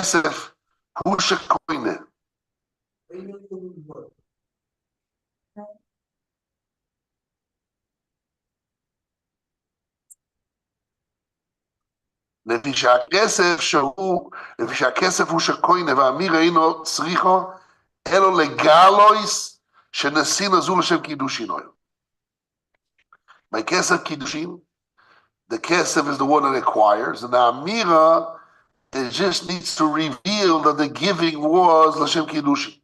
הכסף הוא שקוינה. לפי שהכסף הוא שקוינה, והאמיר אינו צריכו, אלו לגלויס שנסין הזו לשם קידושין. My kesef kiddushin, the kesef is the one that acquires, and the amira, it just needs to reveal that the giving was l'shem kiddushin.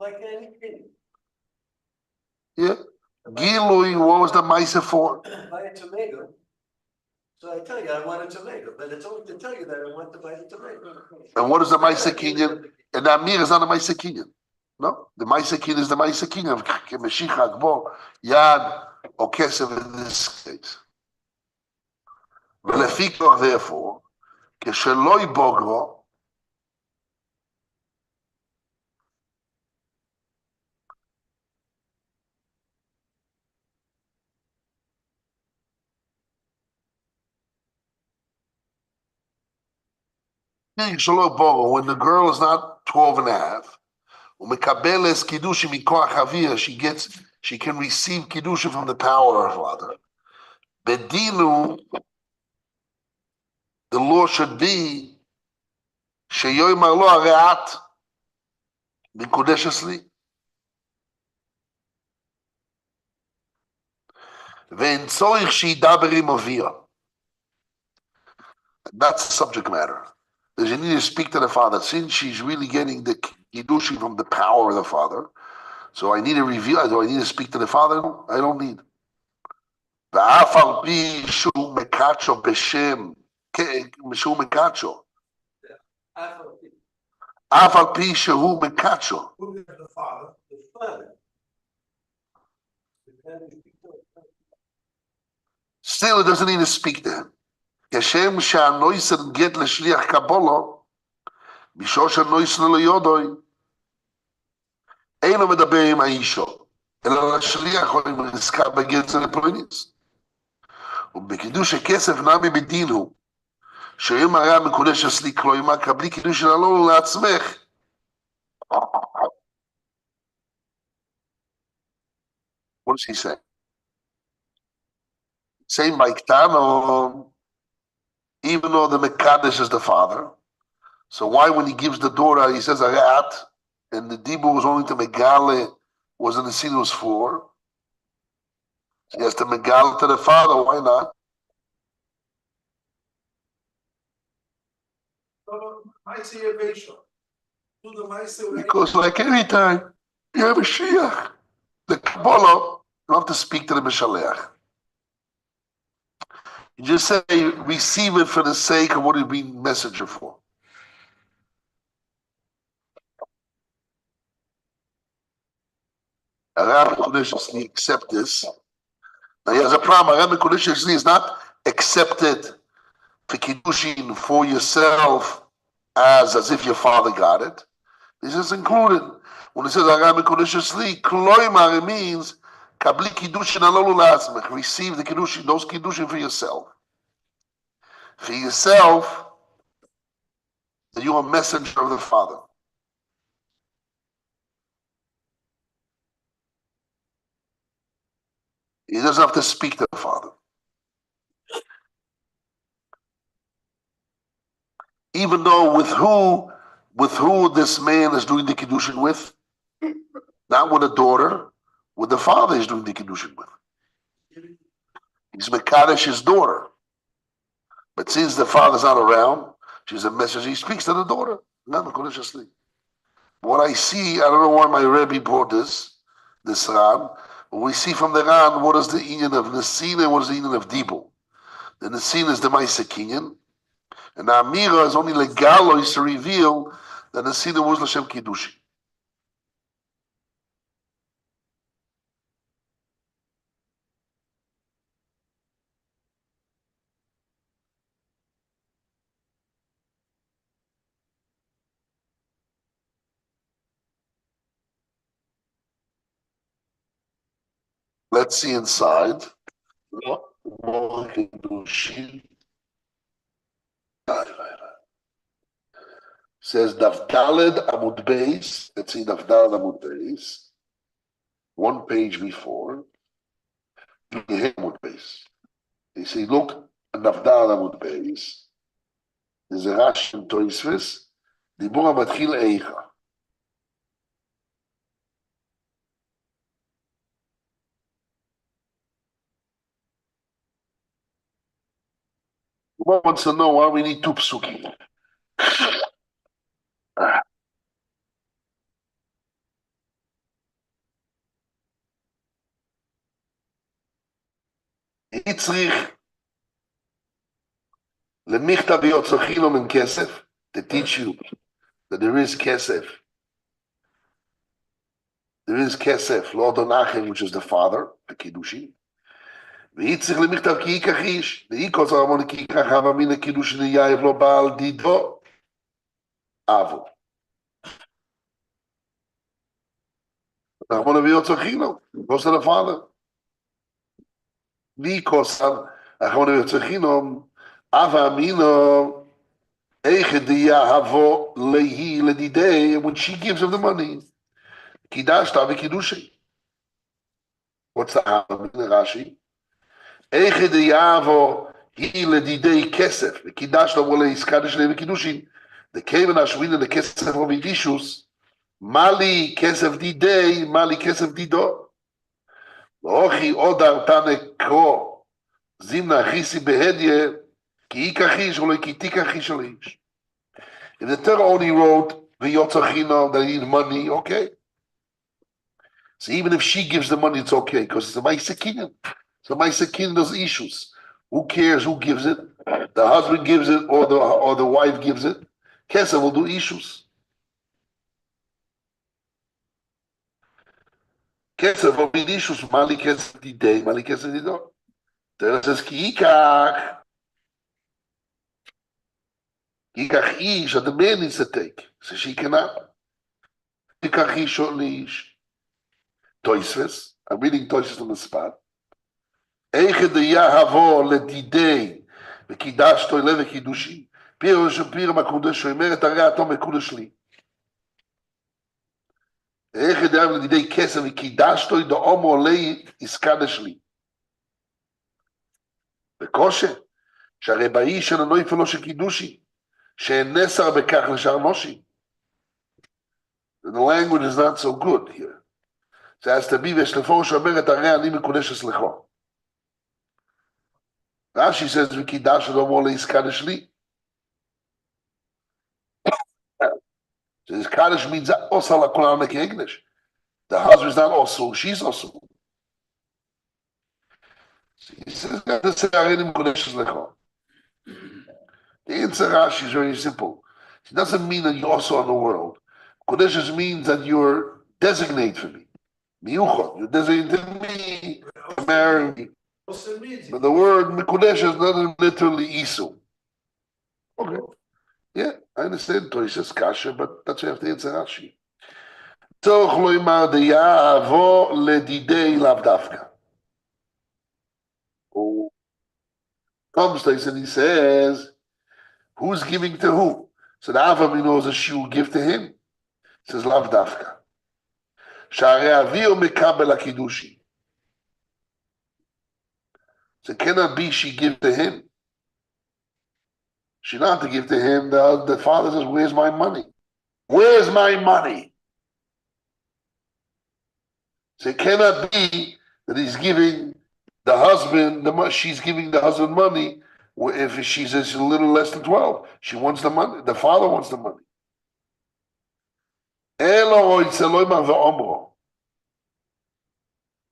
Like anything. Yeah. Gilui, what was the maisa for? Buy a tomato. So I tell you, I want a tomato, but it's only to tell you that I want to buy the tomato. And what is the maisa kinyan? And the amira is not a maisa kinyan. No, the maisa kinyan is the maisa kinyan of Mashiach, Bo, Yad, or kesef in this case. ולפיכך, therefore, כשלא יבוגרו, כשלא יבוגרו, when the girl is not 12 and a half, ומקבלת קידושין מכוח אביה, she can receive kiddushin from the power of her father. Bedinu, the law should be שיאמר לו הרי את מקודשת לי. ואין צורך שידבר עם אביה. That's the subject matter. Does she need to speak to the father? Since she's really getting the kiddushin from the power of the father, so I need to reveal. Do I need to speak to the father? No, I don't need. ואף על פי שהוא מקדשו בשם, שהוא מקדשו. אף על פי שהוא מקדשו. Who is the father? The father. Still, it doesn't need to speak to him. כשם שהנויסן גט לשליח קבולו, בשביל שהנויסן לא יודוי, אינו מדבר עם האישו, אלא לשליח או עם נזכר בגט זה לפרוניס. ובקידוש הכסף נמי בדין הוא, שאם היה מקודש אצלי כלומר, קבלי קידוש שלנו לעצמך. What does he say? Say Maiktano, even though the Mekadesh is the father, so why when he gives the daughter, he says Arat, and the Dibur was only to Megale, was in the scene was for. He has to Megale to the father, why not? Because like any time, you have a Shiach, the Kabbalah, you have to speak to the Meshaleach. You just say, receive it for the sake of what it's being messenger for. Rabbi Kodeshli accept this. Now he has a problem. Rabbi Kodeshli is not accepted for Kiddushin for yourself as if your father got it. This is included. When it says Rabbi Kodeshli, Kloimar, it means Kabli Kiddushin alolu la'atzmech. Receive the Kiddushin, those Kiddushin for yourself. For yourself, that you are a messenger of the Father. He doesn't have to speak to the Father. Even though with who this man is doing the Kiddushin with, not with a daughter, with the father he's doing the Kiddushin with. He's Mekadesh, his daughter. But since the father's not around, she's a messenger, he speaks to the daughter. What I see, I don't know why my Rebbe brought this Ran. But we see from the Ran, what is the union of Nesin and what is the union of Dibul. The Nesin is the Maisa Kinyan, and the Amira is only legal to reveal that Nesin was L'Shem Kiddushi. Let's see inside. Says Nafdaled Amud Beis. Let's see Nafdaled Amud Beis. One page before. Amud Beis. You see, look, Nafdaled Amud Beis. There's a Rashi in Toisvis. Dibur Matchil Eicha. One wants to know why we need two psukim. Yitzrich lemichtav yotzochinum in kesef to teach you that there is kesef. There is kesef, Lord Onachem, which is the father, the Kiddushin. Yitzrich lemichtav ki ikachish. The ikos aramon ki ikach havamina Kiddushin yayev lo baal dido avo. Aramon yotzochinum goes to the father. Because aramon yotzochinum avamino. When she gives him the money, what's the Havamina Rashi? The Kaven Ashwin the Kesef of Idishus, Mali Kesef Didei, Mali Kesef Dido. Ochi Odar Tane Kro, Zimna Chisi Behedye. If the Torah only wrote V'yotzachino that he need money, okay. So even if she gives the money, it's okay because it's a Maisakinim. So Maisakinim, those issues. Who cares who gives it? The husband gives it or the wife gives it. Kesef will do issues. Kesef will be issues. Mali Kesef Didei, Mali Kesef Dido. Torah says Ki Yikach. Yikach ish, that the man needs to take. So she cannot. Yikach ish only ish. Toisves. I'm reading Toisves on the spot. Eiche de yahavo ledidei. V'kidash toi leve kidushi. Piro shapiro makudesh. Shoymeret arei atom mekudesh li. Eiche de yahavo ledidei kesem. V'kidash toi do omo lei iskadesh li. V'koshe. שהרי באיש אין הנוי פלו של קידושי. שאין נסר בכך לשאר נושי. The language is not so good here. זה has to be ושלפור שאומרת הרי אני מקודש אצלכו. Rashi says וקידש לא אומר להיסקדש לי. Kaddish means also la Quran make English. The husband is not also, she's also. He says this is הרי אני מקודש אצלכו. The answer Rashi is very simple. It doesn't mean that you're also on the world. Kodesh means that you're designate for me. Miyuchot, you're designated me to marry me. But the word Kodesh is not literally Isu. Okay. Yeah, I understand Toisha's kasha, but that's why you have to answer Rashi. Tzorch lo yimar deyavo ledidei lav dafka. Oh. Comes to and he says, who's giving to who? So the Avami knows that she will give to him. It says lav dafka. Sha'arei avi o mekabel hakidushi. So it cannot be she give to him. She not to give to him. The father says, where's my money? Where's my money? So it cannot be that he's giving the husband, she's giving the husband money if she's a little less than 12. She wants the money. The father wants the money.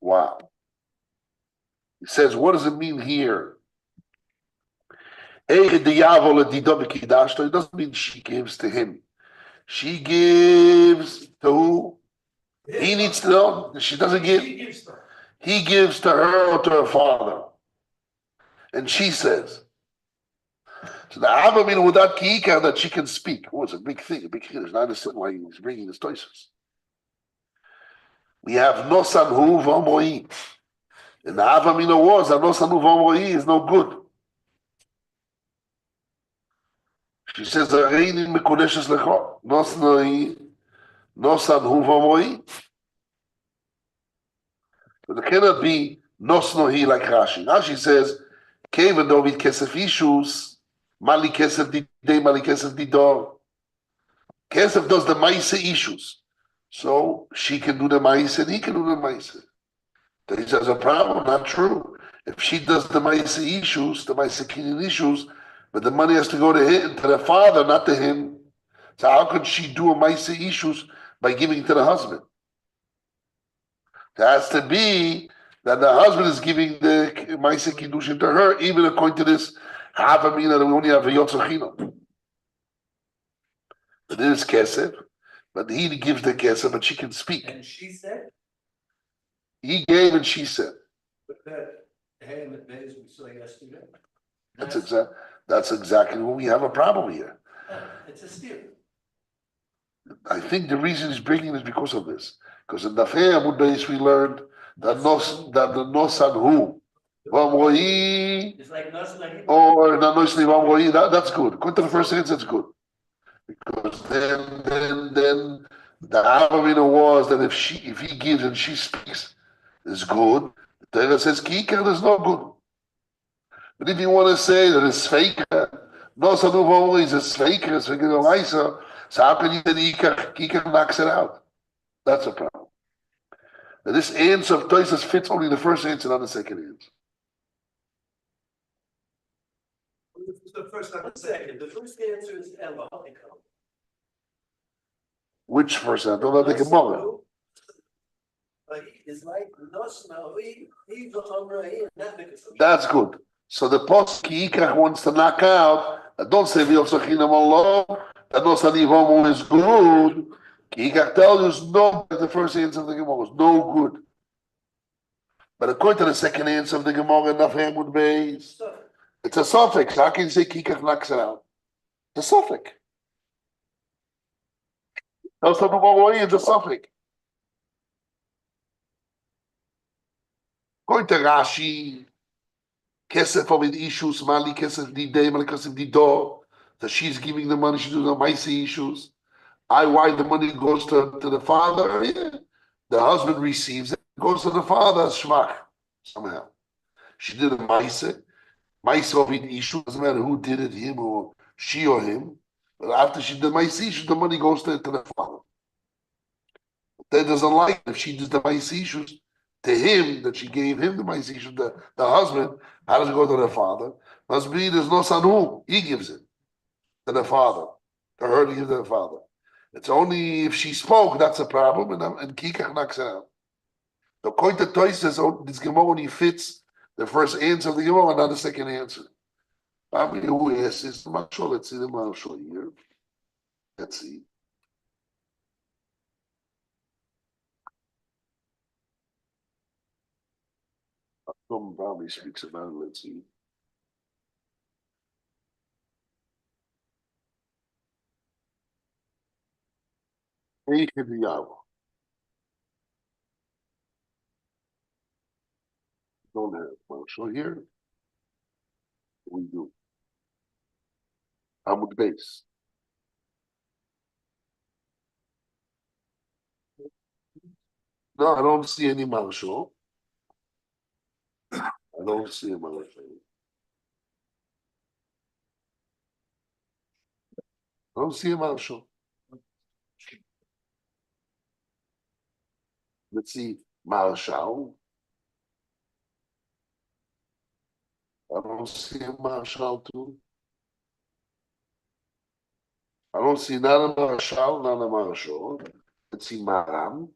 Wow. He says, what does it mean here? It doesn't mean she gives to him. She gives to who? He needs to know. She doesn't give. He gives to her or to her father. And she says. So the Abba mean without Kiika that she can speak. Oh, it's a big thing, a big thing. I understand why he's bringing his choices. We have Nosan Hu V'Omoi. And the Abba mean was that Nosan Hu V'Omoi is no good. She says, "Areini mekuneshes lecho, nosnoi, nosan hu v'moi." But it cannot be nosnohi like Rashi. Rashi says, "Kevan dovid kesef issues, mali kesef didei, mali kesef didor." Kesef does the ma'ase issues, so she can do the ma'ase and he can do the ma'ase. He says a problem, not true. If she does the ma'ase issues, the ma'ase kinin issues, but the money has to go to him, to the father, not to him. So how could she do a ma'ase issues by giving it to the husband? It has to be that the husband is giving the ma'ase kiddushin to her, even according to this half a mina that we only have a yotzachino. It is kesef, but he gives the kesef, but she can speak. And she said, He gave and she said. but that hand that Mays we saw yesterday. That's exactly when we have a problem here. It's a steer. I think the reason he's bringing is because of this. Because in the Amud Beis we learned that the nosan hu v'amroi It's like Nasla. or nanosli v'amroi. That's good. According to the first answer, it's good. Because then the Avamina was that if he gives and she speaks, is good. The Torah says kikar is not good. But if you want to say that it's fake, no sanuvo is a fake, it's fake so how can you say Kikar knocks it out? That's a problem. Now, this answer of Toises fits only the first answer, not the second answer. The first and the second. The first answer is Ella. Which first answer? Don't let the Gemara. It's like Nosna, That's good. So the post Kikar wants to knock out. Don't say V'yotzachinam alone. That no sanivomo is good. Kikar tells you no. The first answer of the Gemara is no good. But according to the second answer of the Gemara, Nafhem would be it's a suffix. How can you say Kikar knocks it out? It's a suffix. No sanivomo is a suffix. According to Rashi, Kesef of the issues, Mali Kesef Didei, Mali Kesef Didor, that she's giving the money, she's doing the Maisi issues. Why the money goes to the father? Yeah. The husband receives it, goes to the father, Shvach, somehow. She did a Maisi of the issue, doesn't matter who did it, him or she or him. But after she did Maisi issues, the money goes to the father. That doesn't like it. If she does the Maisi issues, to him, that she gave him the Maisi issues, the husband, how does it go to the father? Must be there's no son who he gives it to the father, to her to give to the father. It's only if she spoke that's a problem, and Kikach knocks it out. The point that Toy says this Gemara only fits the first answer of the Gemara, not the second answer. I mean, who asks is I'm not sure. Let's see the Marshal here. Let's see. Someone probably speaks about it. Let's see. Don't have Marshal here. We do. I'm with the base. No, I don't see any Marshal. I don't see a Marshal. I don't see a Marshal. Let's see Marshal. I don't see a Marshal too. I don't see not a Marshal, not a Marshal. Let's see Maram.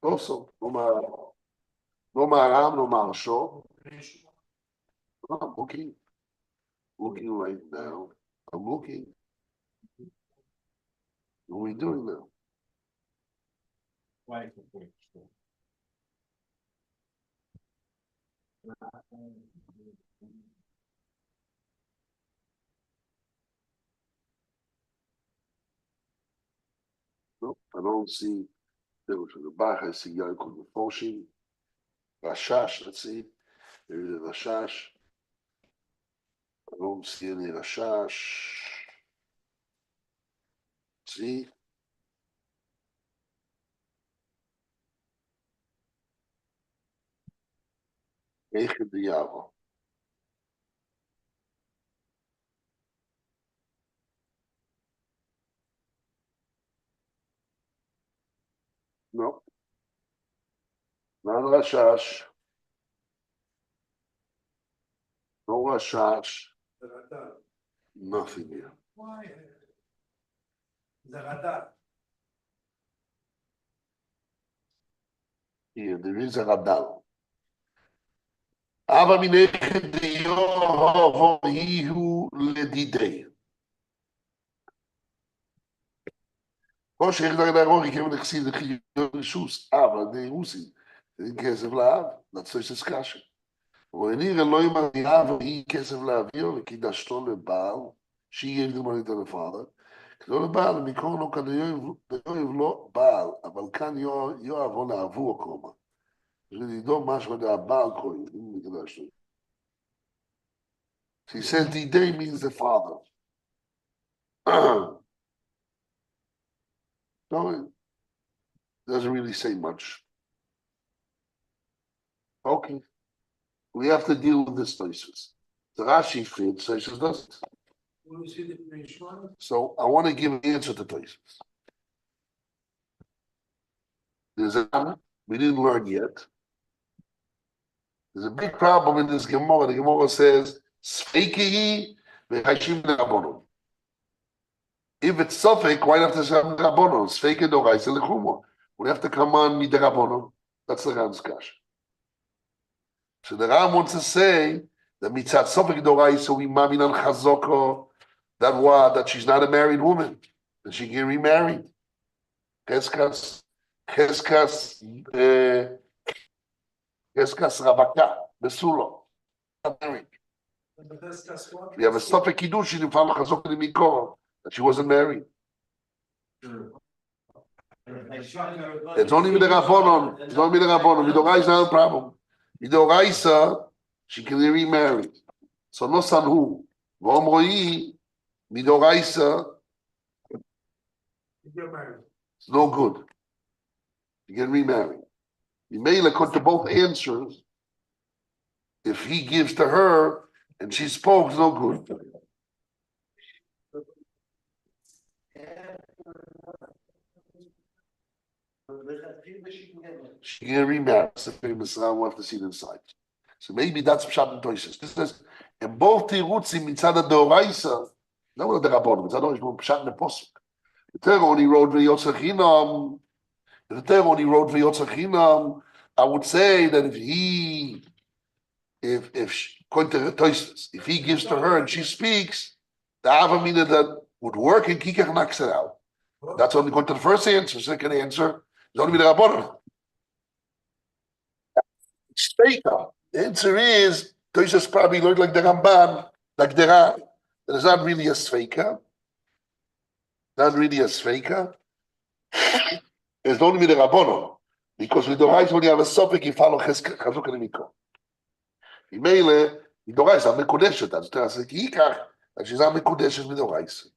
Also, no Maram. No Maram, no Marshal. I'm looking. Looking right now. I'm looking. What are we doing now? No, I don't see. There was the Bach. I see Yaakov Foshim. Rashash, let's see. There is a Rashash. I don't see any Rashash. See? Echad Yavo. No, not Rashash. No Rashash. Nothing here. Why? Zagata. Here, there is a Radal. Ava min Echad Yavo Hihu Ledidei. כמו שהחזר להרוג, כיוון נכסים לחיוב רישוס, אבל נאוסים, אין כסף לאב, נצוי שסקשה. ונראה לא עם הדיעה והיא כסף להעביר, וקידשתו לבעל, שיהיה גדמונית על הפעלה. לא לבעל, מקור לו כאן יאהב לא בעל, אבל כאן יאהבו לעבור קומה. ולדעו משהו הבעל קוראים, אם נקדשתו. He says the day means the father. No, it doesn't really say much. Okay. We have to deal with this thesis. The Rashi fits, thesis doesn't. So I want to give an answer to thesis. There's a we didn't learn yet. There's a big problem in this Gemara. The Gemara says, Sfeikehi v'chashim d'rabonon. If it's suffix, why not have to say d'rabonon? Sfeike d'oraisa l'chumah. We have to come on midrabanon. That's the Ram's kash. So the Ram wants to say that mitzat sofek d'oraisa we mamin on chazoko that what that she's not a married woman that she can remarry. Cheskas ravaka besulo not married. We have a sofek kiddushin in follow chazoko de mikor that she wasn't married. It's only with the Rabbonon. It's only with the Rabbonon. With the Raisa, not a problem. With the Raisa, she can remarry. So no sanhu. V'omroi, with the Raisa, it's no good. You can remarry. You may look to both answers. If he gives to her and she spoke, it's no good. She can remarry. That's the famous round. We'll have to see it inside. So maybe that's Pshat and Toysis. This is in both Tirutzim mitzad Doraisa. No one of the Rabbanim. It's not Pshat and Posuk. The Torah only wrote v'yotzechinam. If the Torah only wrote v'yotzechinam, I would say that if according to Toysis, if he gives to her and she speaks, the Avamina that would work and Kikach knocks it out. That's only going to the first answer. Second answer is only with the Rabbanim. Speaker. The answer is Toysis probably learned like the Ramban, like the Ram. That is not really a Sveika. Not really a Sveika. It's only with the Rabbanim. Because with the Rais, when you have a suffix, you follow Chazuk and Mikro. Imele, with the Rais, I'm a Kodesh. That's the Kikach. And she's not a Kodesh with the Rais.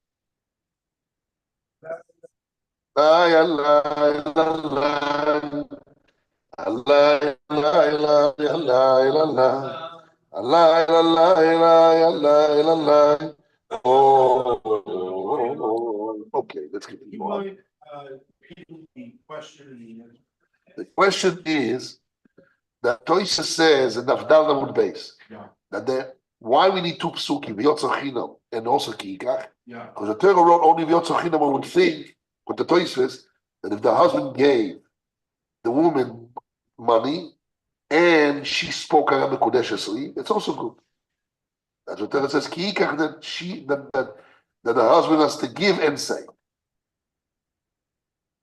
Allah, Allah, Allah, Allah, Allah, Allah, Allah, Allah, Allah. Oh, okay, let's keep it going. The question is that Toysa says in Nafdal Namud Beis that why we need two psukim, V'yotzachinam and also Kikach. Because the Torah wrote only V'yotzachinam. I would think with the Toysa that if the husband gave the woman money and she spoke Aram Kodeshesli, it's also good. That's what Torah says, Kikach, that the husband has to give and say.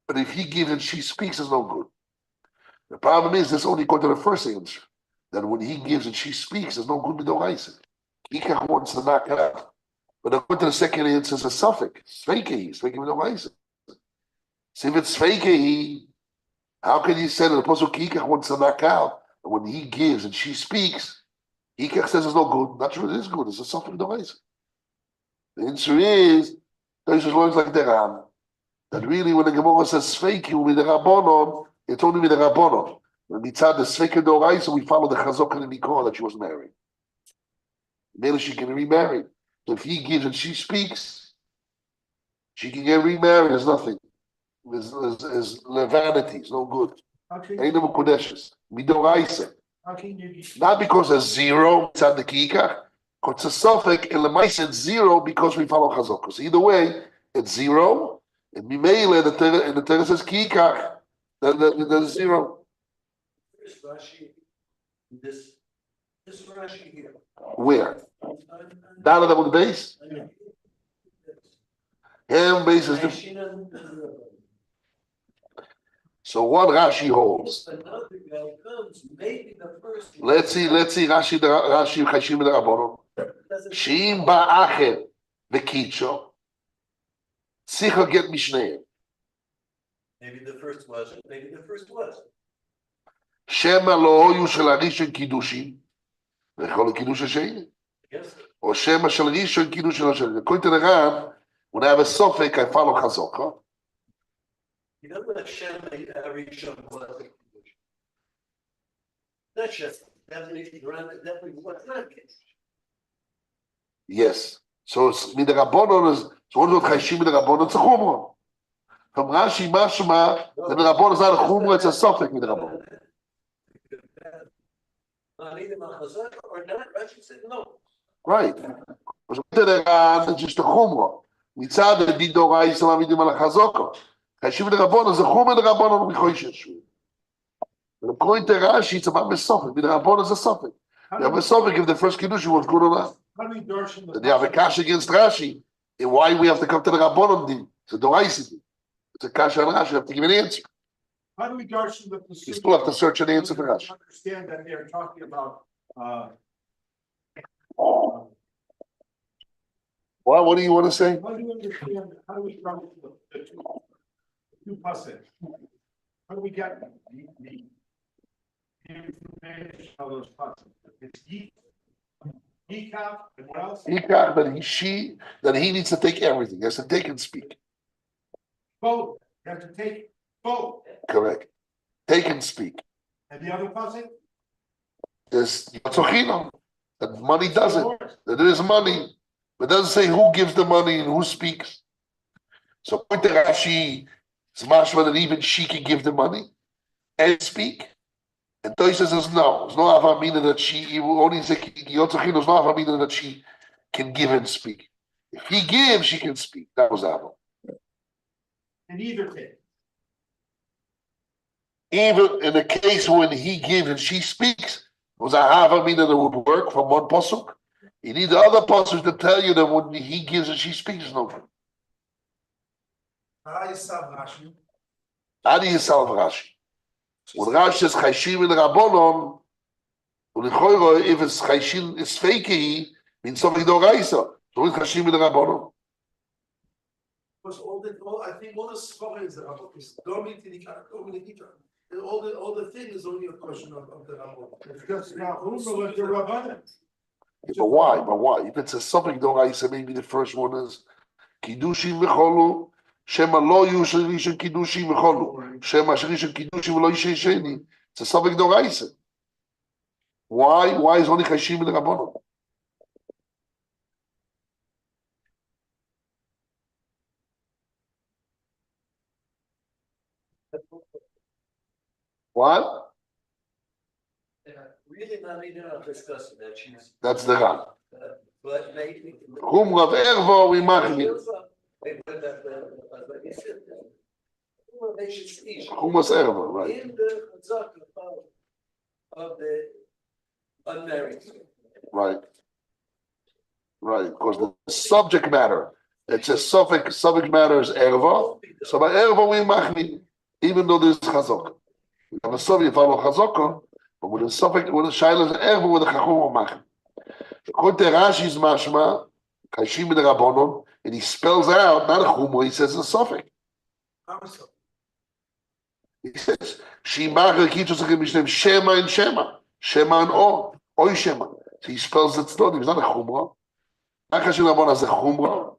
But if he gives and she speaks, it's no good. The problem is this only going to the first answer. That when he gives and she speaks, it's no good with the Raisa. Kikach wants to knock it out. But according to the second answer, it's a suffix. Sveikehi with the Raisa. So if it's Sveikehi, how can you say that the Apostle Kikach wants to knock out? And when he gives and she speaks, Kikach says it's no good. Not sure it is good. It's a suffix with the Raisa. The answer is, Toysus learns like the Ram. That really, when the Gemara says Sveiku with the Rabbonon, it's only with the Rabbonon. When mitzad the Sveiku Doraisa, we follow the Chazok and the Nikor that she was married. Maybe she can remarry. So if he gives and she speaks, she can get remarried. There's nothing. There's vanity. It's no good. Ain't no Kodeshes. Midoraisa. Not because there's zero mitzad the Kikach. It's a suffix, and the mice it's zero because we follow Chazok. So either way, it's zero. And Mimele, the Torah says Kikach. There's zero. Here's Rashi, this Rashi here. Where? Down at the base? Ham base is different. So what Rashi holds? Another guy comes, maybe the first. Let's see Rashi Chashim the Rabbanon. Sheim ba'acher v'kitcho. Tzicha get mishneim. Maybe the first wasn't, maybe the first was. Shema lo hoyu shel harishon kiddushin. V'chol kiddush hasheni. Yes. Or Shema shel rishon kiddushin hasheni. According to the Ram, when I have a suffix, I follow Chazok. Huh? You know what Shem Arishon was? That's just definitely what's not the case. Yes. So it's the Rabbanon is so what about Chayshim the Rabbanon? It's a chumrah. From Rashi Mashma, the Rabbanon is not a chumrah; it's a suffix with the Rabbanon. Either Machazak or not. Rashi said no. Right. So it's just a chumrah. Mitzad the Didora Yisrael Midim al Chazoko. Chayshim the Rabbanon is a chumrah the Rabbanon Michoishes. According to Rashi, it's about a suffix. The Rabbanon is a suffix. You have a suffix if the first kiddush was good or not. Then you have a kash against Rashi. And why we have to come to the Rabbanon din? It's a Doraisi din. It's a kash on Rashi. You have to give an answer. How do we darshan the You still have to search an answer for Rashi. Understand that they're talking about What do you want to say? how do you understand, how do we run the two passages? How do we get the information of those passages? It's Yikach, and what else? Yikach, that he needs to take everything. He has to take and speak. Both. You have to take both. Correct. Take and speak. And the other passage? There's Yotzochino. That money doesn't. That there is money. But it doesn't say who gives the money and who speaks. So point to Rashi, it's mashma that even she can give the money and speak. And Toy says no. There's no avamina that she only say Yotzochino. There's no avamina that she can give and speak. If he gives, she can speak. That was Ava. In either case. Even in the case when he gives and she speaks, was a havamina that would work from one pasuk. You need the other pasuk to tell you that when he gives and she speaks, no good. How do you solve Rashi? When Rashi says Chayshim in Rabbonon, if it's Chayshim is fakey, means something doraisa. So it's Chayshim in Rabbonon. Because I think all the schooling is the Rabbon. Is Domin Tidikar. All the thing is only a question of the Rabbon. Because now who's the Rabbanan? But why? But why? If it's a something doraisa, maybe the first one is Kiddushim v'cholu. Shema lo yusha rishon kiddushim v'cholu. Shema rishon kiddushim v'lo yishay sheni. It's a something doraisa. Why? Why is only Chayshim in the Rabbanon? What? Really not even discussing that she's. That's the Ram. But maybe. Chumra v'ervo we machmir. Chumas ervo, right? In the Chazaka of the unmarried. Right. Right, because the subject matter, it's a subject matter is ervo. So by ervo we machmir, even though there's chazok. We have a subject follow chazoko, but with the subject, with the shaila is ervo with the chachom machmir. According to Rashi's mashma, Chayshim in the Rabbonon, and he spells out not a chumra, he says a suffix. He says, Shema and Shema, Shema and Oy Shema. So he spells it slowly. It's not a chumrah. Chayshim Rabbanon has a chumrah.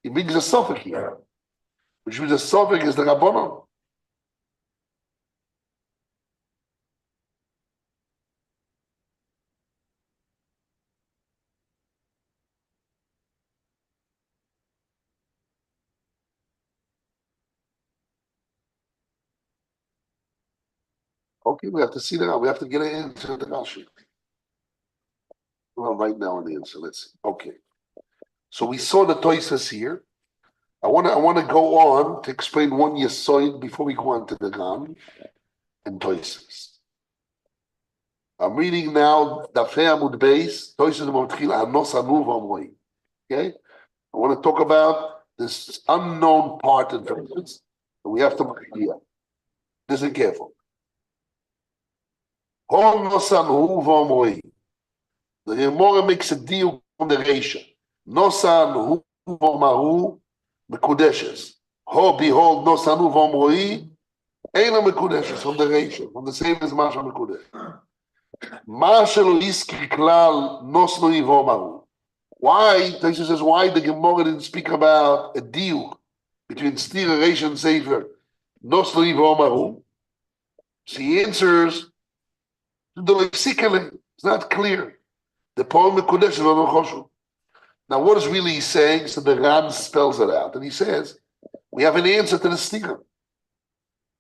He brings a suffix here. which means the suffix is the Rabbanon. Okay, we have to see that. We have to get an answer to the Rashi. Well, right now an answer. Let's see. Okay. So we saw the Toisas here. I want to go on to explain one Yesoid before we go on to the Ram and Toisas. I'm reading now Dafei Amud Beis, Toisas Motchil Anos Anu V'Amroi. Okay? I want to talk about this unknown part of Toisas that we have to make clear. Listen careful. Hol Nos Anu V'Amroi. The Gemara makes a deal on the Reisha. Nos Anu V'Amaru Mekudeshes. Ho, behold, Nos Anu V'Amroi. Eina Mekudeshes, from the Reisha, from the same as Masha Mekudesh. Masha Lo Iskri Klal Nos Lo V'Amaru. Why, Taisha says, why the Gemara didn't speak about a deal between Stira, Reisha, and Sefer, Nos Lo V'Amaru? She answers, it's not clear. The poem Mekudesh is on Choshu. Now, what is really he saying? So the Ran spells it out, and he says, we have an answer to the Stira.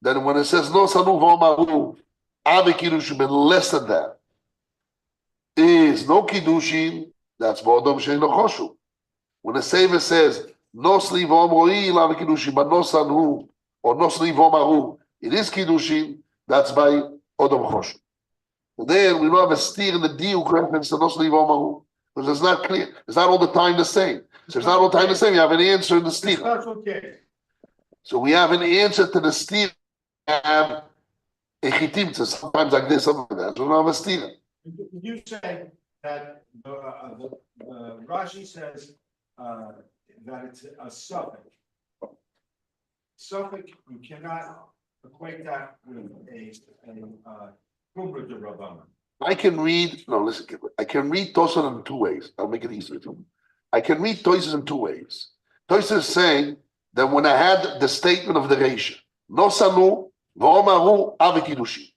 Then when it says no sanu v'omaru, ave kiddushin, and less than that is no kiddushin. That's b'odom she'eino choshu. When the Sefer says no sli v'omroi ave kiddushin, but no sanu or no sli v'omaru, it is kiddushin. That's by odom choshu. And then we don't have a steer in the deal reference to no sli v'omaru because it's not clear. It's not all the time the same. So it's not all the time the same. You have an answer in the steer. So we have an answer to the steer. Have a chitimtza, sometimes like this, something like that. So we don't have a steer. You say that Rashi says that it's a suffix. Suffix, you cannot equate that with a Kumra de Rabbanan. I can read, no, listen, I can read Tosas in two ways. I'll make it easier for you. I can read Tosas in two ways. Tosas is saying that when I had the statement of the Reisha, no sanu, v'omaru ave kiddushin.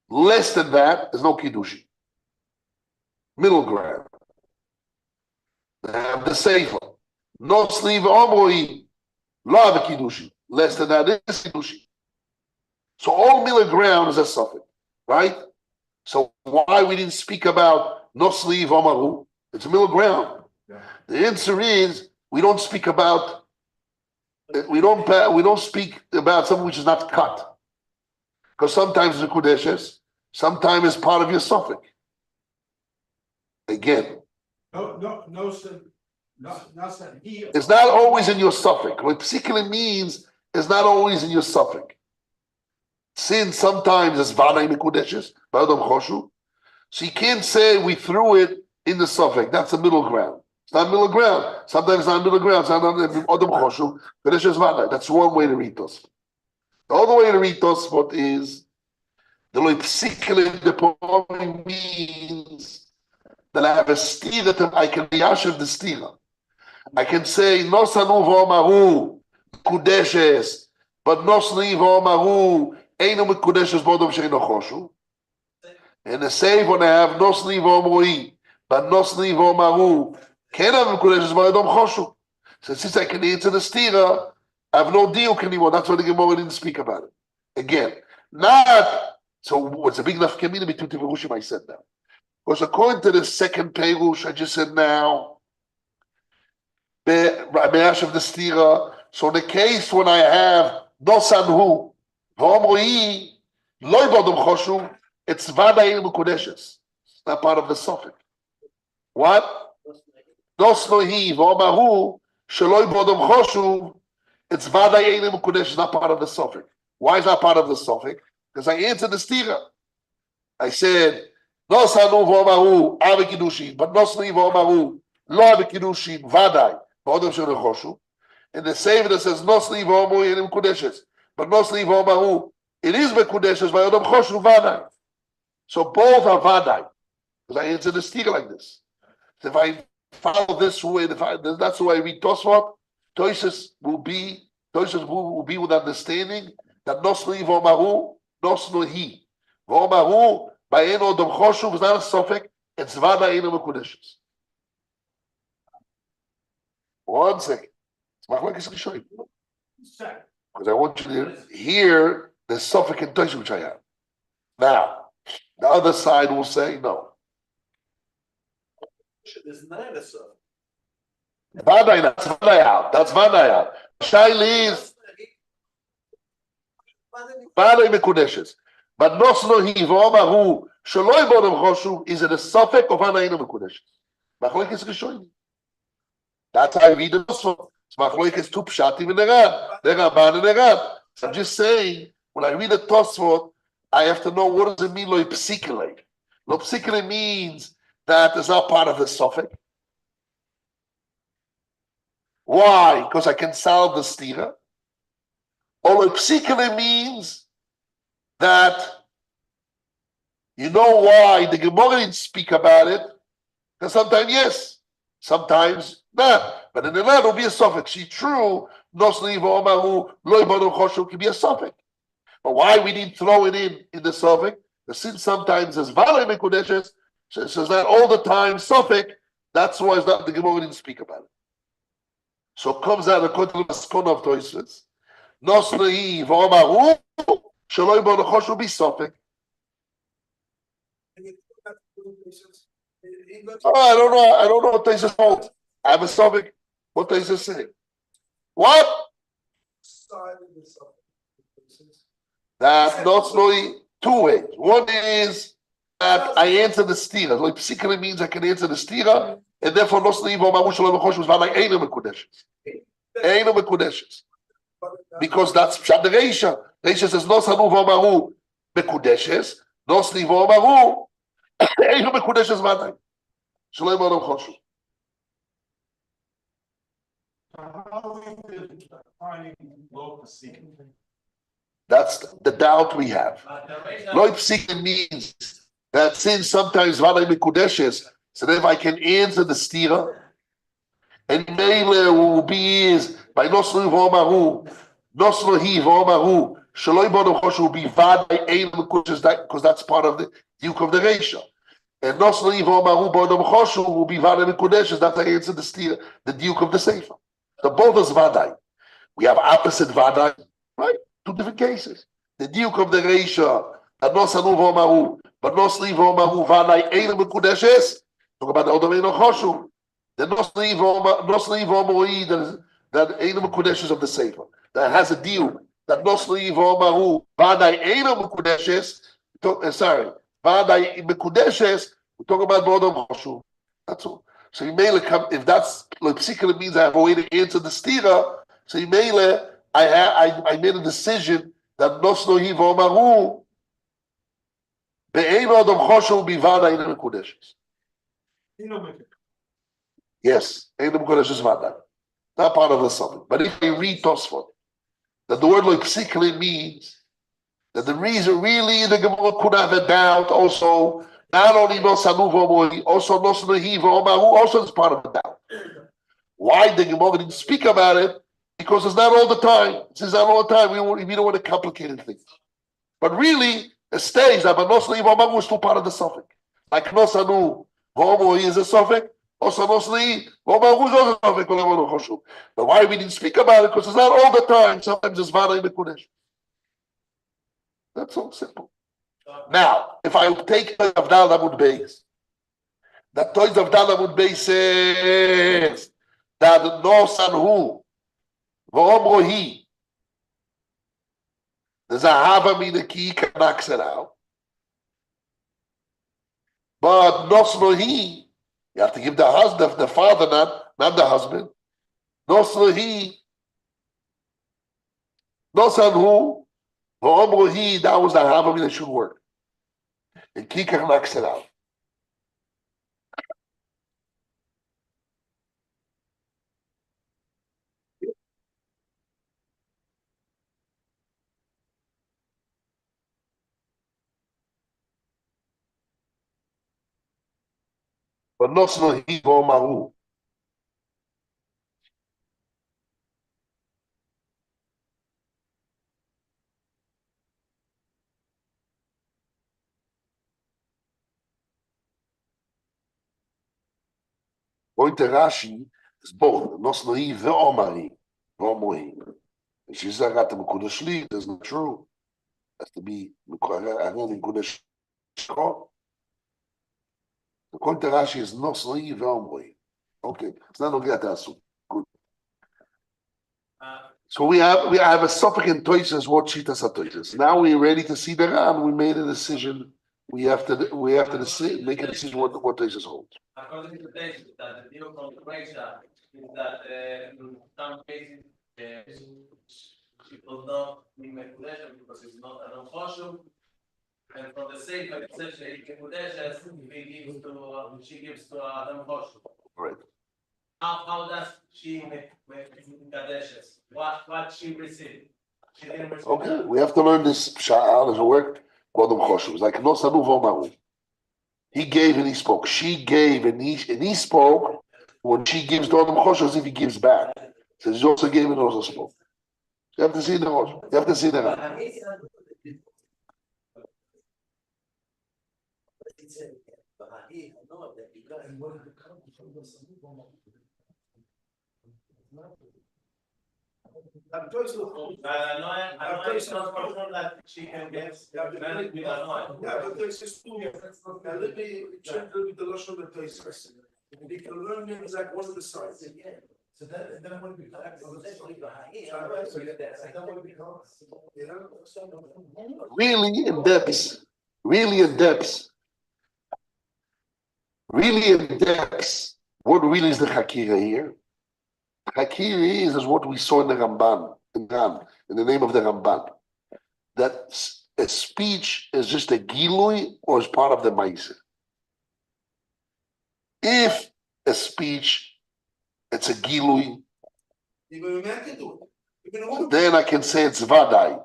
Less than that is no kiddushin. Middle ground. They have the Sefer. No sli v'omroi lo ave kiddushin. Less than that is kiddushin. So all middle ground is a suffix, right? So why we didn't speak about no sli v'omaru? It's middle ground. Yeah. The answer is we don't speak about. We don't speak about something which is not cut, because sometimes it's kudeshes, sometimes it's part of your suffix. Again, it's not always in your suffix. What particularly means is not always in your suffix. Since sometimes it's vaday mekudeshes, ba'odam choshu, so you can't say we threw it in the suffix. That's the middle ground. It's not middle ground. Sometimes it's not middle ground. It's not Odom Choshu. That's one way to read those. The other way to read those what is the loipsikele the means that I have a stira that I can be yashiv the stira. I can say no sanu v'omaru kudeshes, but no sanu v'omaru eino mikudeshes b'odom she'eino choshu. And the same when I have no sanu v'omroi, but no sanu v'omaru. So since I can answer the stira, I have no deal anymore. That's why the Gemara didn't speak about it. Again, not so. What's a big enough community between the Perushim I said now? Because according to the second Perush I just said now, Be'ash of the stira. So in the case when I have no sanhu, v'omroi loy b'odom choshu, it's vaday mekudeshes. It's not part of the suffix. What? It's vaday enim kudesh, not part of the suffix. Why is not part of the suffix? Because I answered the stira. I said, no sanu v'omaru ave kiddushin, but no sanu v'omaru lo ave kiddushin vaday b'odom she'eino choshu. And the Sefer that says no sanu v'omaru enim kudeshes, but no sanu v'omaru it is mekudeshes by odom choshu vaday. So both are vaday. Because I answered the stira like this. So if I follow this way, that's the way I read Tosfot. Toises will be Toshas will be with understanding that Nosnu Hi V'Omaru, Nosnu Hi. V'Omaru, Ba'en Odom Choshu, was not a suffix, it's Vada Eino Mekudeshes. One second. Because I want you to hear the suffix in Toshas which I have. Now, the other side will say no. There's not a sub. Vadai, that's Vadai. That's Vadai. Shaili is Vadai Mekudeshes. But Nosno Hi V'Omaru Shaloi Bodem Choshu is it a suffix of Vadai Mekudeshes? Machlokes Rishonim. That's how I read the Nosno. It's Machlokes two Pshatim and Nerad. Nerabban and Nerad. So I'm just saying, when I read the Tosfot, I have to know what does it mean lo psikele. Lo psikele means that it's not part of the suffix. Why? Because I can solve the stira. Or lo psikele means that you know why the Gemara didn't speak about it. Because sometimes yes, sometimes not. But in the land will be a suffix. She true, nosli v'omaru lo ibadu choshu can be a suffix. But why we didn't throw it in the suffix? Because since sometimes there's value mekudeshes, so it's not all the time suffix. That's why it's not the Gemara didn't speak about it. So it comes out according to the Maskon of Toises. Nosli v'omaru shelo ibadu choshu be suffix. Oh, I don't know what Toises hold. I have a suffix. What Toises say? What? That Nosli two ways. One is that I answer the stira. Like psikele means I can answer the stira, and therefore Nosli v'omaru shelo ibadu choshu is valai eino mekudeshes. Eino mekudeshes. Because that's Pshat the Reisha. Reisha says Nosanu v'omaru mekudeshes. Nosli v'omaru eino mekudeshes valai. Shelo ibadu choshu. How are we defining low psikele? That's the doubt we have. Lo psikele means that since sometimes valai mekudeshes, so that if I can answer the stira, and Mele will be is by Nosnu v'omaru, Nosnu Hi v'omaru, Shelo ibadu choshu will be vadai eino mekudeshes because that's part of the Duke of the Reisha. And Nosnu Hi v'omaru bodom choshu will be vadai mekudeshes. That's how I answer the stira, the Duke of the Sefer. The both is vadai. We have opposite vadai, right? Two different cases. The Duke of the Reisha, that Nosanu v'omaru, but Nosnu v'omaru vadai eino mekudeshes. Talk about the Odom eino choshu. The Nosnu v'omaru that eino mekudeshes of the Sefer. That has a deal that Nosnu v'omaru vadai eino mekudeshes. Sorry, vadai mekudeshes. We talk about Odom choshu. That's all. So you may come if that's like psikele means I have a way to answer the stira. So you may I made a decision that Nosnu Hi v'omaru be'eino Odom choshu will be vadai eino mekudeshes. Yes, eino mekudeshes vadai. Not part of the suffix. But if you read Tosfot, that the word like psikele means that the reason really the Gemara could have a doubt also. Not only Nosanu v'omaru, also Nosnu Hi v'omaru, also is part of the doubt. Why the Gemara didn't speak about it? Because it's not all the time. It's not all the time. We don't want to complicate things. But really, it stays that Nosnu Hi v'omaru is still part of the suffix. Like Nosanu v'omaru is a suffix. Also Nosnu Hi v'omaru is also a suffix. But why we didn't speak about it? Because it's not all the time. Sometimes it's vadai mekudesh. That's so simple. Now, if I take Toys of Dal Amud Beis, the Toys of Dal Amud Beis says that no sanhu v'omro hi. There's a hava minaki knocks it out, but nosno hi. You have to give the husband, the father, not the husband. Nosno hi, no sanhu v'omro hi. That was the hava min that should work. And Kikar knocks it out. But Nosno Hi v'omaru. According to Rashi, it's both. Nos Noi ve'omari. Ve'omoi. And she said, I got the Mekudesh Li. That's not true. It has to be Mekudesh. According to Rashi, it's Nos Noi ve'omoi. Okay. It's not looking at that. Good. So we have a suffix in Toises, what Shitas HaToises. Now we're ready to see the Ran. We made a decision. We have to make a decision what Toises holds. According to Toises, that the deal from the Reisha is that in some cases she will not be Mekudesh because it's not an Choshev. And for the sake of essentially Mekudesh, she gives to Adam Choshev. Right. How does she make Kadeshes? What she received? She didn't receive. Okay, we have to learn this. How does it work? Godom Choshev. It's like no Sanu Vomaru. He gave and he spoke. She gave and he spoke. When she gives to Godom Choshev, as if he gives back. So he also gave and also spoke. You have to see the Rosh. You have to see the Ran. I know it's not confirmed that she can get married with Anoy. Yeah, but there's just two. Now let me check with the Lashon of Toises. We can learn the exact one of the sides. So then what do we Really in depth. Really in depth. Really in depth. What really is the Hakira here? Hakiri is what we saw in the Ramban, in the name of the Ramban. That a speech is just a gilui or is part of the Maisa. If a speech, it's a gilui, Even a man can do it. Even a woman. then I can say it's vadai.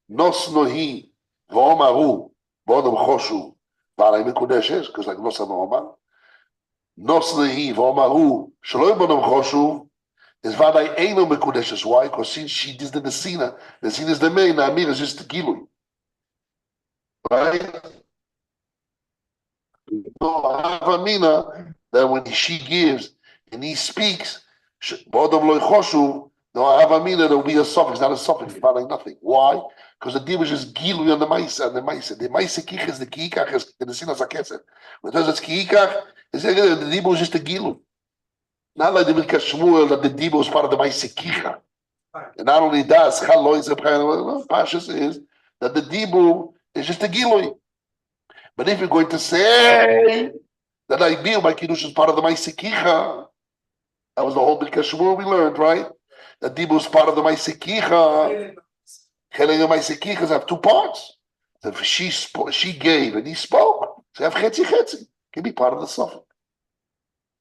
Nos nohi v'omaru v'odom choshu v'alei mekudeshes, because like nos anoman. Nos nohi v'omaru shaloi v'odom choshu is vadai eino mekudeshes. Why? Because since she is the Nesina is the main, the Amir is just the gilui. Right? No, Avamina, that when she gives and he speaks, Bodom loy choshu, no, Avamina, there will be a suffix, not a suffix, like nothing. Why? Because the div is just gilui on the Maisa, and the Maisa. The Maisa kich is the kiikach, is the Nesina Zaketzer. When it says it's kiikach, the div is just a gilui. Not like the Milka Shmuel, that the div is part of the Maisa kicha. And not only that, Pashas is that the dibu is just a gilui. But if you're going to say that I deal by Kiddush is part of the Maisikicha, that was the whole Birkat Shmuel we learned, right? That dibu is part of the Maisikicha. Chelik of Maisikichas have two parts. So if she gave and he spoke, so have chetzi. Can be part of the suffix.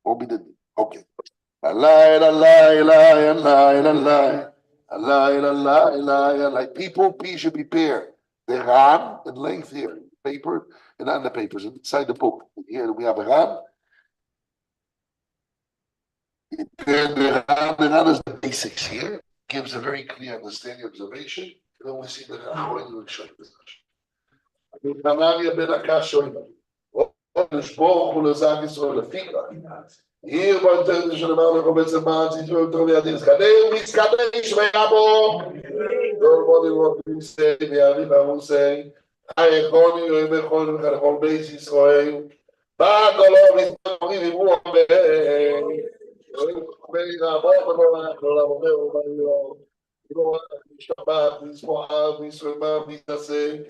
Won't be the okay. Like people, P should be paired. The Ran and length here, paper, and on the papers inside the book. Here we have a Ran. The Ran is the basics here. Gives a very clear understanding, observation. And then we see the Ran will show you this. Hier wordt de Shalom van mensen maat, die ook door weer dit kadeel, iets kadeel, iets mee abo. Door wat ik wil zeggen, ja, wie maar moet zeggen. Hij gewoon niet, ik ben gewoon bezig Israël. Maar kolom is nog niet in woord mee. Ik ben naar boven naar Shabbat, Israël, Israël, Israël,